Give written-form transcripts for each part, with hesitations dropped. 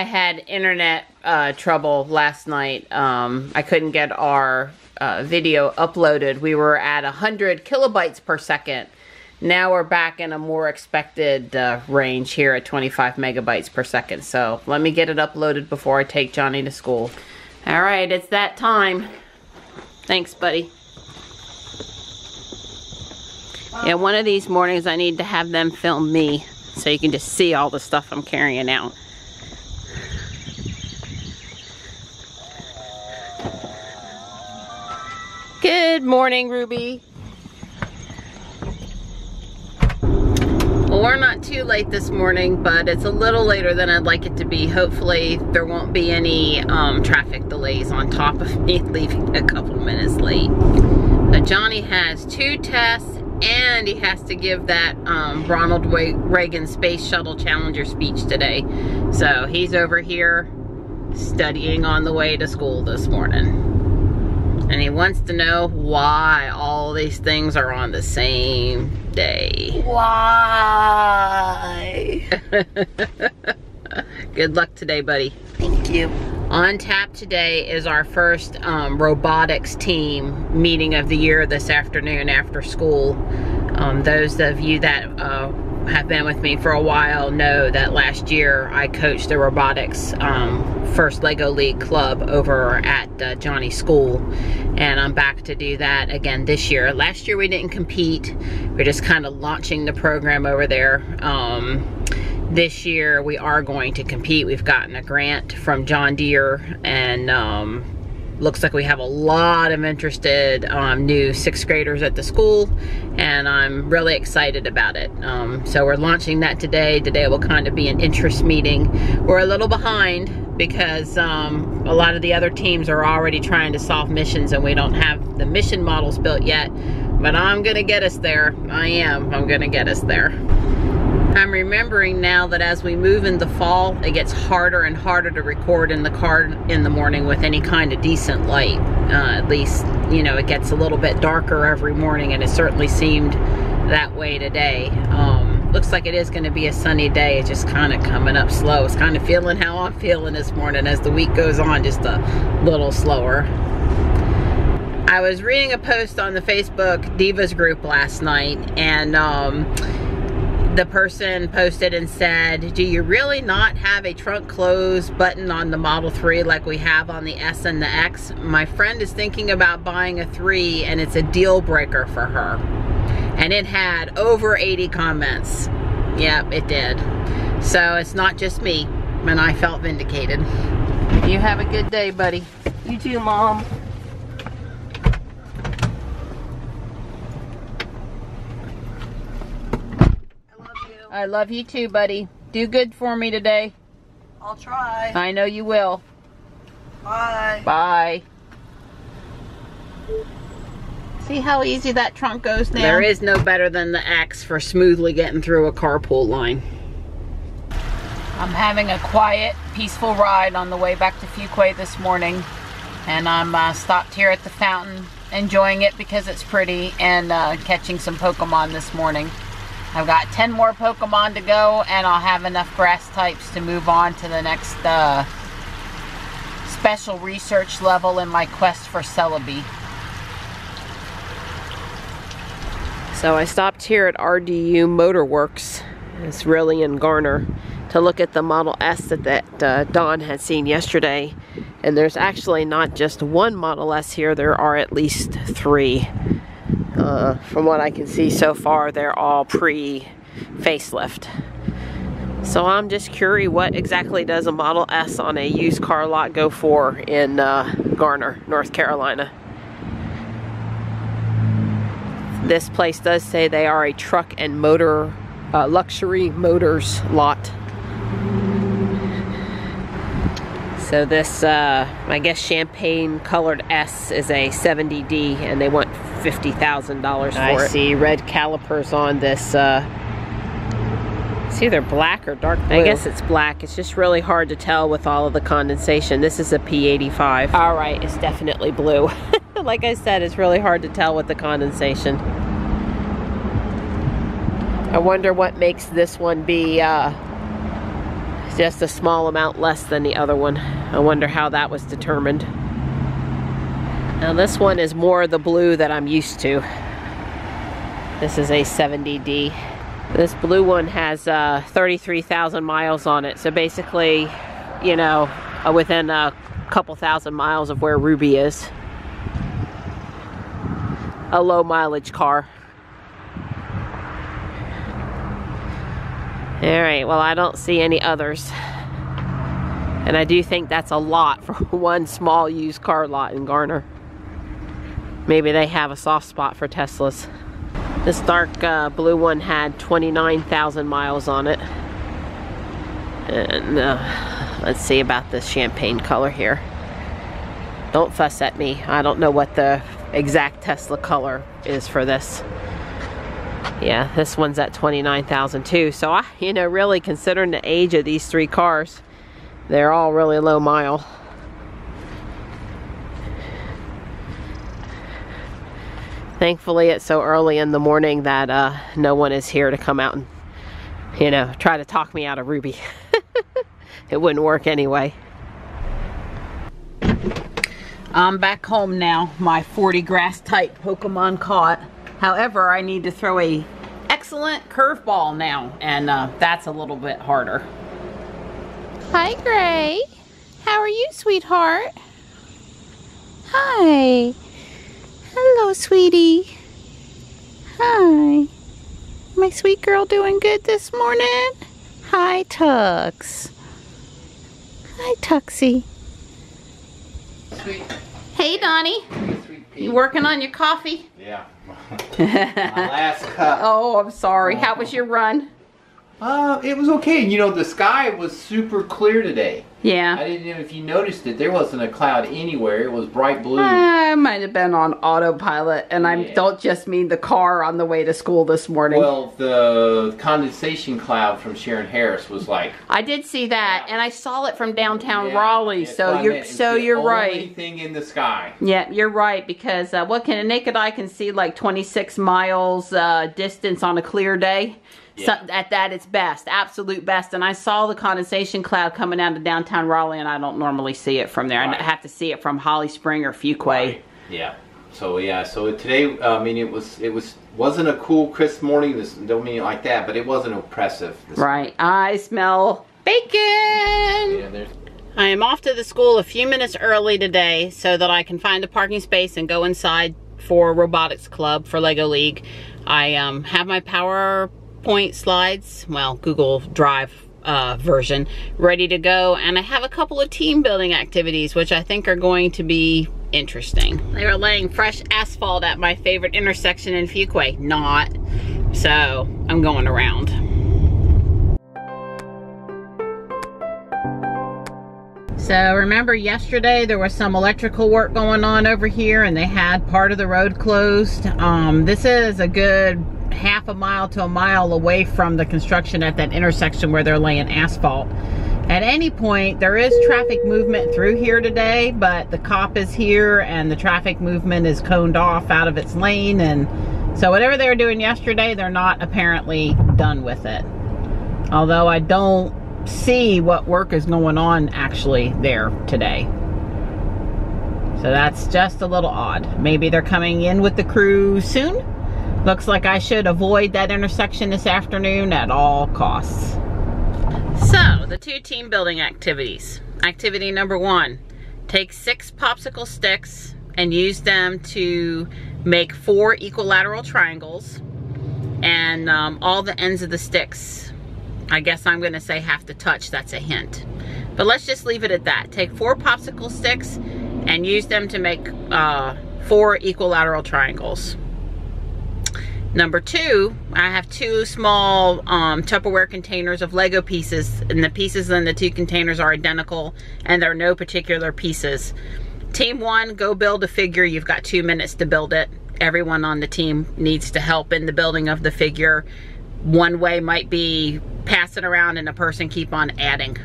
I had internet trouble last night. I couldn't get our video uploaded. We were at 100 kilobytes per second. Now we're back in a more expected range here at 25 megabytes per second. So let me get it uploaded before I take Johnny to school. All right, it's that time. Thanks, buddy. Yeah, one of these mornings I need to have them film me so you can just see all the stuff I'm carrying out. Good morning, Ruby. Well, we're not too late this morning, but it's a little later than I'd like it to be. Hopefully there won't be any traffic delays on top of me leaving a couple minutes late. So Johnny has 2 tests and he has to give that Ronald Reagan Space Shuttle Challenger speech today. So he's over here studying on the way to school this morning. And he wants to know why all these things are on the same day. Why? Good luck today, buddy. Thank you. On tap today is our first robotics team meeting of the year this afternoon after school. Those of you that have been with me for a while know that last year I coached the robotics first Lego League club over at Johnny's school, and I'm back to do that again this year. Last year we didn't compete. We're just kind of launching the program over there. This year we are going to compete. We've gotten a grant from John Deere, and looks like we have a lot of interested new 6th graders at the school, and I'm really excited about it. So we're launching that today. Today will kind of be an interest meeting. We're a little behind because a lot of the other teams are already trying to solve missions, and we don't have the mission models built yet, but I'm gonna get us there. I'm gonna get us there. I'm remembering now that as we move into fall, it gets harder and harder to record in the car in the morning with any kind of decent light. At least, you know, it gets a little bit darker every morning, and it certainly seemed that way today. Looks like it is going to be a sunny day. It's just kind of coming up slow. It's kind of feeling how I'm feeling this morning as the week goes on, just a little slower. I was reading a post on the Facebook Divas group last night, and the person posted and said, do you really not have a trunk close button on the Model 3 like we have on the S and the X? My friend is thinking about buying a 3 and it's a deal breaker for her. And it had over 80 comments. Yep, it did. So it's not just me, and I felt vindicated. You have a good day, buddy. You too, Mom. I love you too, buddy. Do good for me today. I'll try. I know you will. Bye. Bye. See how easy that trunk goes now? There is no better than the X for smoothly getting through a carpool line. I'm having a quiet, peaceful ride on the way back to Fuquay this morning. And I'm stopped here at the fountain, enjoying it because it's pretty, and catching some Pokemon this morning. I've got 10 more Pokemon to go, and I'll have enough grass types to move on to the next special research level in my quest for Celebi. So I stopped here at RDU Motorworks, it's really in Garner, to look at the Model S that Dawn had seen yesterday. And there's actually not just one Model S here, there are at least 3. From what I can see so far, they're all pre-facelift. So I'm just curious, what exactly does a Model S on a used car lot go for in Garner, North Carolina? This place does say they are a truck and motor, luxury motors lot. So this, I guess champagne colored S is a 70D, and they want $50,000 for it. I see red calipers on this. It's either black or dark blue. I guess it's black. It's just really hard to tell with all of the condensation. This is a P85. All right, it's definitely blue. Like I said, it's really hard to tell with the condensation. I wonder what makes this one be, is Just a small amount less than the other one. I wonder how that was determined. Now this one is more the blue that I'm used to. This is a 70D. This blue one has 33,000 miles on it. So basically, you know, within a couple thousand miles of where Ruby is. A low mileage car. Alright, well I don't see any others. And I do think that's a lot for one small used car lot in Garner. Maybe they have a soft spot for Teslas. This dark blue one had 29,000 miles on it. And let's see about this champagne color here. Don't fuss at me. I don't know what the exact Tesla color is for this. Yeah, this one's at 29,000 too. So I, you know, really considering the age of these three cars, they're all really low mile. Thankfully, it's so early in the morning that no one is here to come out and, you know, try to talk me out of Ruby. It wouldn't work anyway. I'm back home now. My 40 grass type Pokemon caught. However, I need to throw a excellent curveball now, and that's a little bit harder. Hi, Gray. How are you, sweetheart? Hi. Hello, sweetie. Hi. My sweet girl doing good this morning? Hi, Tux. Hi, Tuxie. Sweet. Hey, Donnie. Sweet pea. You working on your coffee? Yeah. My last cup. Oh, I'm sorry. How was your run? It was okay. You know, the sky was super clear today. Yeah. I didn't know if you noticed it. There wasn't a cloud anywhere. It was bright blue. I might have been on autopilot, and I don't just mean the car on the way to school this morning. Well, the condensation cloud from Sharon Harris was like. I did see that, and I saw it from downtown Yeah, Raleigh. that's So what I you're meant. It's the you're right. only thing in the sky. Yeah, you're right, because what can a naked eye can see like 26 miles distance on a clear day. So at that, it's best, absolute best. And I saw the condensation cloud coming out of downtown Raleigh, and I don't normally see it from there. Right. I have to see it from Holly Spring or Fuquay. Right. Yeah. So yeah. So today, I mean, it wasn't a cool, crisp morning. Don't mean it like that, but it wasn't oppressive. Right. I smell bacon. Yeah, I am off to the school a few minutes early today so that I can find a parking space and go inside for Robotics Club for Lego League. I have my PowerPoint slides, well, Google Drive version, ready to go, and I have a couple of team building activities which I think are going to be interesting. They were laying fresh asphalt at my favorite intersection in Fuquay. Not. So I'm going around. So remember yesterday there was some electrical work going on over here and they had part of the road closed. This is a good half a mile to a mile away from the construction at that intersection where they're laying asphalt. At any point there is traffic movement through here today, but the cop is here and the traffic movement is coned off out of its lane, and so whatever they were doing yesterday, they're not apparently done with it. Although I don't see what work is going on actually there today. So that's just a little odd. Maybe they're coming in with the crew soon. Looks like I should avoid that intersection this afternoon at all costs. So, the two team building activities. Activity number 1, take 6 popsicle sticks and use them to make 4 equilateral triangles, and all the ends of the sticks, I guess I'm gonna say, have to touch. That's a hint. But let's just leave it at that. Take 4 popsicle sticks and use them to make 4 equilateral triangles. Number 2, I have 2 small Tupperware containers of Lego pieces, and the pieces in the 2 containers are identical and they're no particular pieces. Team 1, go build a figure. You've got 2 minutes to build it. Everyone on the team needs to help in the building of the figure. One way might be pass it around and a person keep on adding.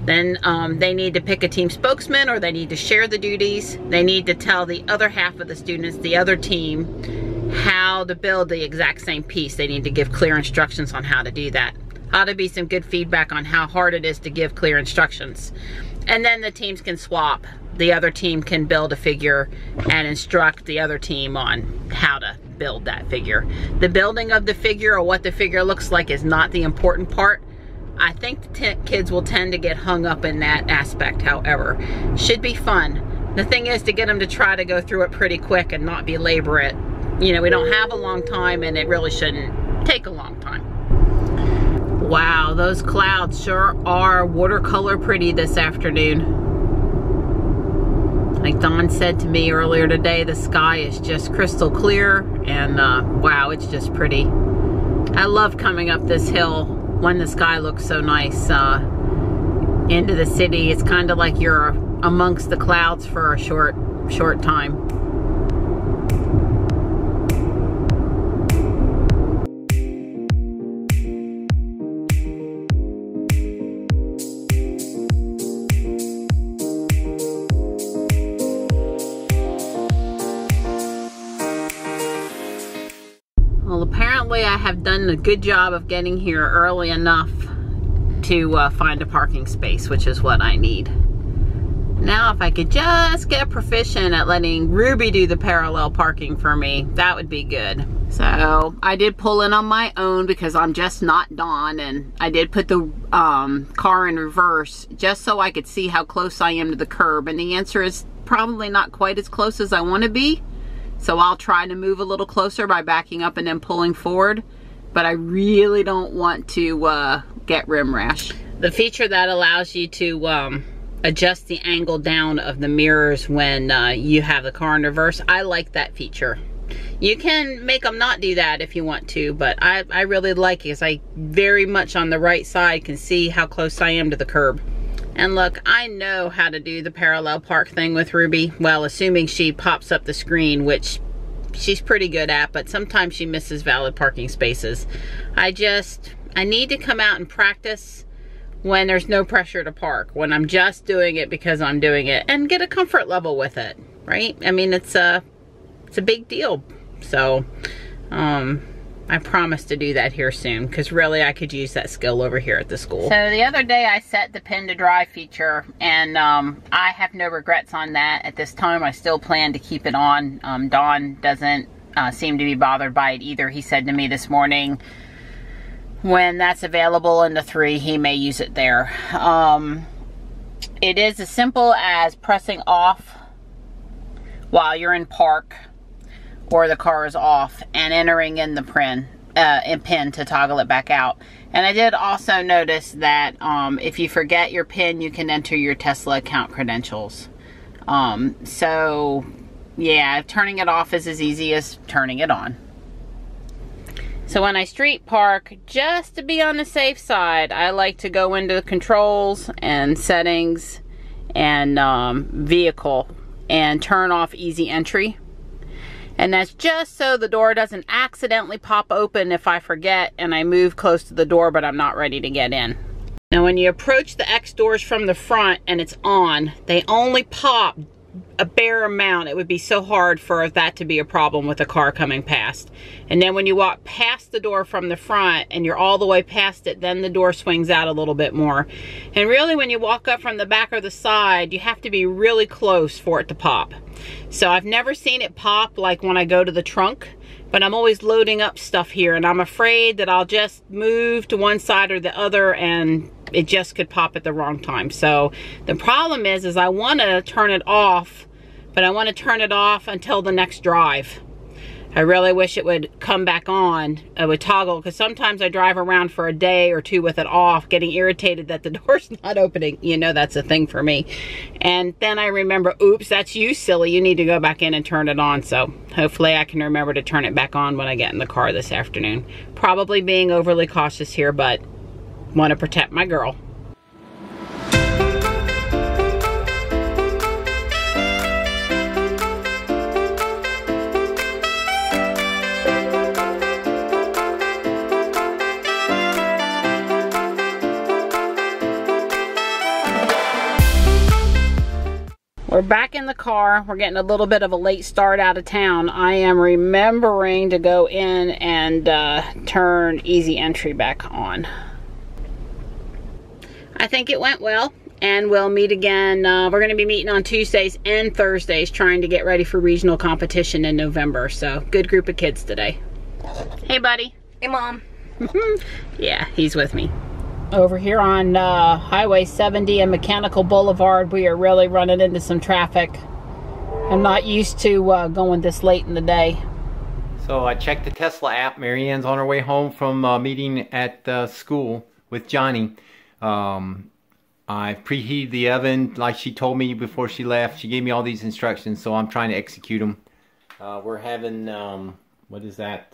Then they need to pick a team spokesman, or they need to share the duties. They need to tell the other half of the students, the other team, how to build the exact same piece. They need to give clear instructions on how to do that. ought to be some good feedback on how hard it is to give clear instructions. And then the teams can swap. The other team can build a figure and instruct the other team on how to build that figure. The building of the figure or what the figure looks like is not the important part. I think the kids will tend to get hung up in that aspect, however. Should be fun. The thing is to get them to try to go through it pretty quick and not belabor it. You know, we don't have a long time and it really shouldn't take a long time. Wow, those clouds sure are watercolor pretty this afternoon. Like Dawn said to me earlier today, the sky is just crystal clear and wow, it's just pretty. I love coming up this hill when the sky looks so nice into the city. It's kind of like you're amongst the clouds for a short time. Well, apparently I have done a good job of getting here early enough to find a parking space, which is what I need. Now, if I could just get proficient at letting Ruby do the parallel parking for me, that would be good. So I did pull in on my own because I'm just not Dawn, and I did put the car in reverse just so I could see how close I am to the curb, and the answer is probably not quite as close as I want to be. So I'll try to move a little closer by backing up and then pulling forward, but I really don't want to get rim rash. The feature that allows you to adjust the angle down of the mirrors when you have the car in reverse, I like that feature. You can make them not do that if you want to, but I really like it because I very much on the right side can see how close I am to the curb. And look, I know how to do the parallel park thing with Ruby. Well, assuming she pops up the screen, which she's pretty good at, but sometimes she misses valid parking spaces. I need to come out and practice when there's no pressure to park, when I'm just doing it because I'm doing it, and get a comfort level with it, right? I mean, it's a big deal. So, I promise to do that here soon, because really I could use that skill over here at the school. So the other day I set the pin to drive feature, and I have no regrets on that at this time. I still plan to keep it on. Don doesn't seem to be bothered by it either. He said to me this morning, when that's available in the 3, he may use it there. It is as simple as pressing off while you're in park or the car is off and entering in the pin to toggle it back out. And I did also notice that if you forget your pin, you can enter your Tesla account credentials. So yeah, turning it off is as easy as turning it on. So when I street park, just to be on the safe side, I like to go into the controls and settings and vehicle and turn off easy entry. And that's just so the door doesn't accidentally pop open if I forget and I move close to the door but I'm not ready to get in. Now when you approach the X doors from the front and it's on, they only pop a bare amount. It would be so hard for that to be a problem with a car coming past. And then when you walk past the door from the front and you're all the way past it, then the door swings out a little bit more. And really when you walk up from the back or the side, you have to be really close for it to pop. So I've never seen it pop like when I go to the trunk, but I'm always loading up stuff here and I'm afraid that I'll just move to one side or the other and it just could pop at the wrong time. So the problem is I want to turn it off, but I want to turn it off until the next drive. I really wish it would come back on. I would toggle, because sometimes I drive around for a day or two with it off, getting irritated that the door's not opening. You know, that's a thing for me. And then I remember, oops, that's you, silly. You need to go back in and turn it on. So hopefully I can remember to turn it back on when I get in the car this afternoon. Probably being overly cautious here, but want to protect my girl. We're back in the car. We're getting a little bit of a late start out of town. I am remembering to go in and turn easy entry back on. I think it went well, and we'll meet again. We're going to be meeting on Tuesdays and Thursdays, trying to get ready for regional competition in November. So, good group of kids today. Hey, buddy. Hey, Mom. Yeah, he's with me. Over here on Highway 70 and Mechanical Boulevard, we are really running into some traffic. I'm not used to going this late in the day. So I checked the Tesla app. Marianne's on her way home from meeting at school with Johnny. I preheated the oven like she told me before she left. She gave me all these instructions, so I'm trying to execute them. We're having, what is that?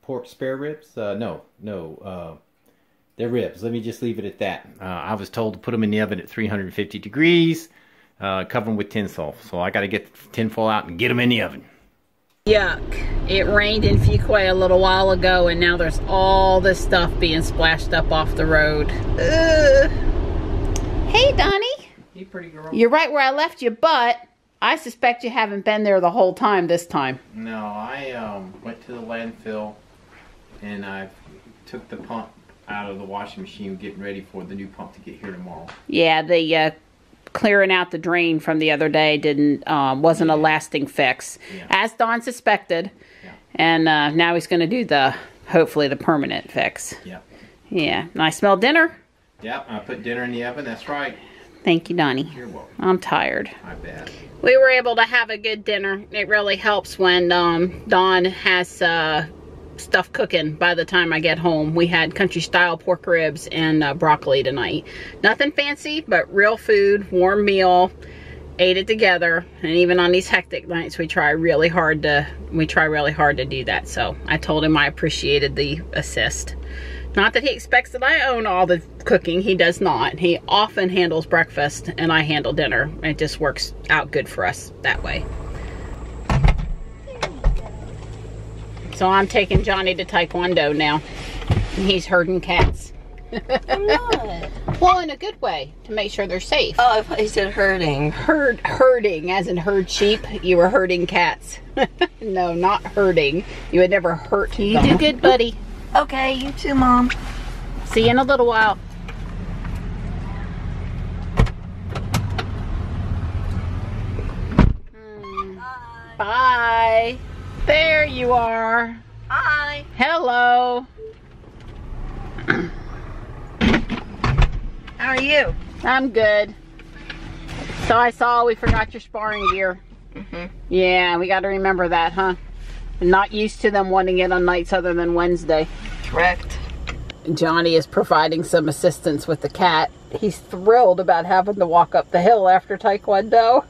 Pork spare ribs? No, they're ribs. Let me just leave it at that. I was told to put them in the oven at 350 degrees, cover them with tinsel. So I got to get the tinfoil out and get them in the oven. Yuck. It rained in Fuquay a little while ago, and now there's all this stuff being splashed up off the road. Hey, Donnie. Hey, pretty girl. You're right where I left you, but I suspect you haven't been there the whole time this time. No, I went to the landfill, and I took the pump out of the washing machine, getting ready for the new pump to get here tomorrow. Yeah, the clearing out the drain from the other day wasn't a lasting fix, as Don suspected. Yeah. And now he's going to do hopefully the permanent fix. Yep. Yeah. And I smell dinner. Yep, I put dinner in the oven. That's right. Thank you, Donnie. You're welcome. I'm tired. I bet. We were able to have a good dinner. It really helps when Don has stuff cooking by the time I get home. We had country style pork ribs and broccoli tonight. Nothing fancy, but real food, warm meal. Ate it together, and even on these hectic nights, we try really hard to do that. So I told him I appreciated the assist. Not that he expects that I own all the cooking. He does not. He often handles breakfast, and I handle dinner. It just works out good for us that way. So I'm taking Johnny to Taekwondo now. And he's herding cats. I'm not. Well, in a good way, to make sure they're safe. Oh, I thought you said herding. Herding, as in herd sheep. You were herding cats. No, not herding. You would never hurt them. You do good, buddy. Okay, you too, Mom. See you in a little while. Bye. There you are. Hi. Hello. How are you? I'm good. So I saw we forgot your sparring gear. Yeah, we got to remember that, huh? Not used to them wanting it on nights other than Wednesday. Correct. Johnny is providing some assistance with the cat. He's thrilled about having to walk up the hill after Taekwondo.